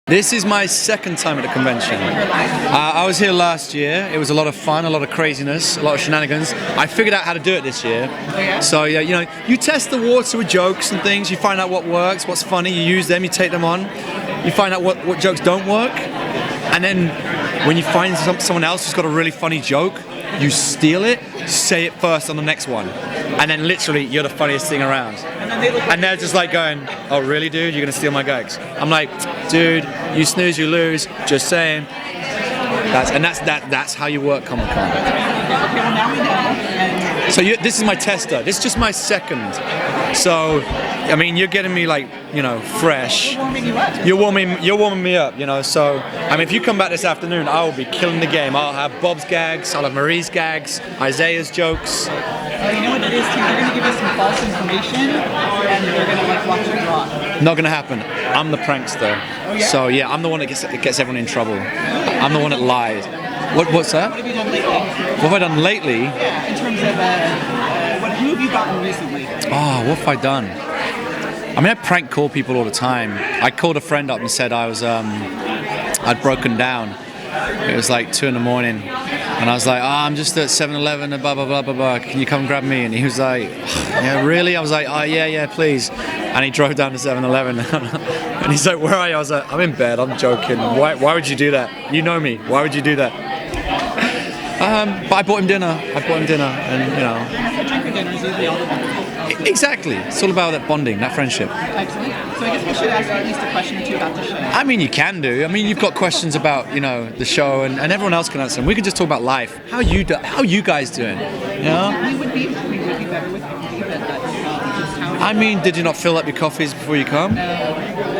This is my second time at the convention. I was here last year. It was a lot of fun, a lot of craziness, a lot of shenanigans. I figured out how to do it this year. So yeah, you test the water with jokes and things. You find out what works, what's funny. You use them, you take them on. You find out what jokes don't work. And then when you find someone else who's got a really funny joke, you steal it, say it first on the next one. And then literally, you're the funniest thing around. And they're just like going, "Oh really, dude? You're gonna steal my gags?" I'm like, "Dude, you snooze, you lose. Just saying." That's how you work Comic-Con. So this is my tester. This is just my second. So, I mean, you're getting me like, fresh. You're warming me up. So, I mean, if you come back this afternoon, I will be killing the game. I'll have Bob's gags, I'll have Marie's gags, Isaiah's jokes. You know what it is, too? They're going to give us some false information, and they're going to watch it rock. Not going to happen. I'm the prankster. Oh, yeah? So yeah, I'm the one that gets everyone in trouble. I'm the one that lied. What's that? What have you done lately? What have I done lately? Yeah, in terms of who have you gotten recently? Oh, what have I done? I mean, I prank call people all the time. I called a friend up and said I'd broken down. It was like 2 a.m. and I was like, I'm just at 7-Eleven and blah, blah, blah, blah, blah. Can you come grab me? And he was like, yeah, really? I was like, yeah, please. And he drove down to 7-Eleven and he's like, where are you? I was like, I'm in bed, I'm joking. Why would you do that? You know me, why would you do that? But I bought him dinner, and A drink or dinner is usually all the better. Exactly. It's all about that bonding, that friendship. Excellent. So I guess we should ask at least a question or two about the show. I mean, you can do. I mean, you've got questions about, the show, and everyone else can answer them. We can just talk about life. How you guys doing? We would be better with coffee, but that's how I mean, did you not fill up your coffees before you come?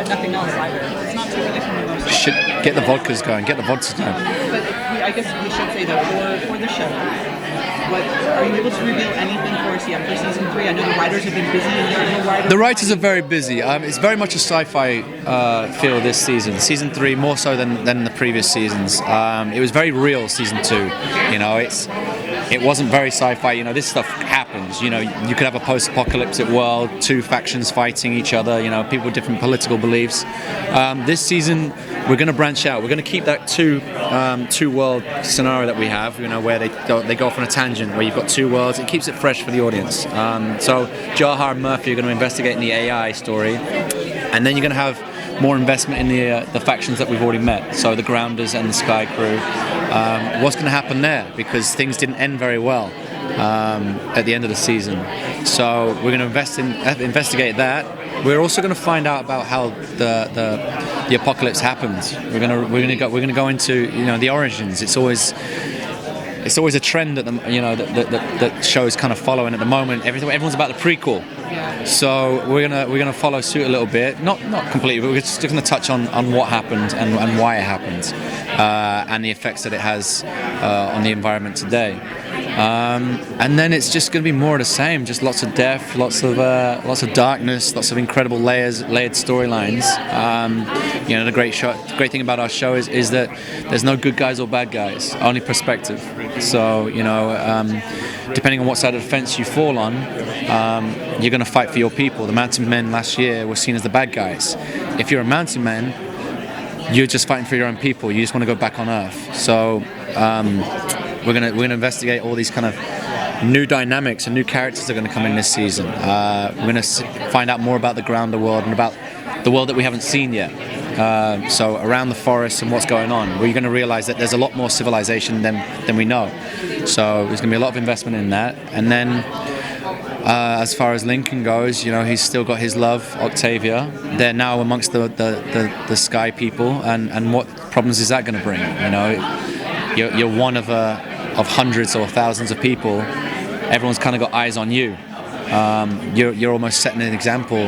nothing else either. It's not too really from the most. Should get the vodkas going. Get the vodkas going. But I guess we should say though, for the show, are you able to reveal anything for us yet for season 3? I know the writers have been busy and there are no writers. The writers are very busy. It's very much a sci-fi feel this season. Season 3 more so than the previous seasons. It was very real. Season 2, it wasn't very sci-fi. This stuff happens. You could have a post-apocalyptic world, 2 factions fighting each other. People with different political beliefs. This season, we're going to branch out. We're going to keep that two world scenario that we have. Where they go off on a tangent where you've got 2 worlds. It keeps it fresh for the audience. So Jaha and Murphy are going to investigate in the AI story, and then you're going to have more investment in the factions that we've already met. So the Grounders and the Sky Crew. What's going to happen there? Because things didn't end very well at the end of the season. So we're going to investigate that. We're also going to find out about how the apocalypse happens. We're going to go into the origins. It's always a trend that that shows kind of following at the moment. Everyone's about the prequel. So we're gonna follow suit a little bit, not completely, but we're just going to touch on what happened and why it happened, and the effects that it has on the environment today. And then it's just going to be more of the same, just lots of death, lots of darkness, lots of incredible layered storylines. The great thing about our show is that there's no good guys or bad guys, only perspective. So depending on what side of the fence you fall on, you're going to fight for your people. The Mountain Men last year were seen as the bad guys. If you're a Mountain Man, you're just fighting for your own people. You just want to go back on Earth. So we're gonna investigate all these kind of new dynamics and new characters that are going to come in this season. We're going to find out more about the Grounder world and about the world that we haven't seen yet. So around the forest and what's going on, we're going to realize that there's a lot more civilization than we know. So there's going to be a lot of investment in that. And then as far as Lincoln goes, he's still got his love, Octavia. They're now amongst the Sky people, and what problems is that going to bring? You're one of hundreds or thousands of people. Everyone's kind of got eyes on you. You're almost setting an example.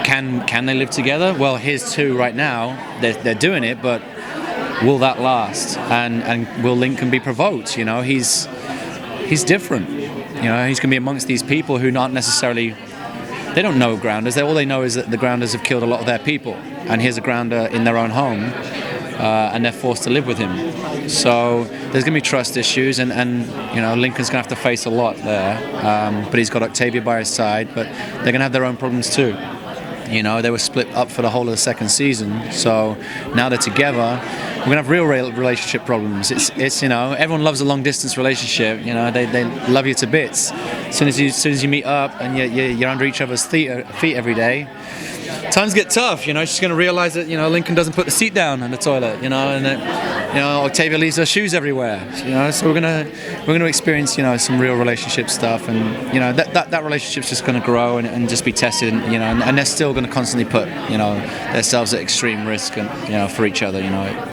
Can they live together? Well, here's 2 right now. They're doing it, but will that last? And will Lincoln be provoked? He's different. He's going to be amongst these people who aren't necessarily. They don't know Grounders. All they know is that the Grounders have killed a lot of their people, and here's a Grounder in their own home, and they're forced to live with him. So there's going to be trust issues, and Lincoln's going to have to face a lot there. But he's got Octavia by his side, but they're going to have their own problems too. You know, they were split up for the whole of the second season. So now they're together. We're gonna have real relationship problems. It's you know, everyone loves a long distance relationship. You know, they love you to bits. As soon as you meet up and you're under each other's feet every day, times get tough. You know, she's gonna realize that, you know, Lincoln doesn't put the seat down in the toilet. You know, and that, you know, Octavia leaves her shoes everywhere. You know, so we're gonna experience, you know, some real relationship stuff, and you know that relationship's just gonna grow and just be tested. And, you know, and they're still gonna constantly put, you know, themselves at extreme risk and, you know, for each other. You know.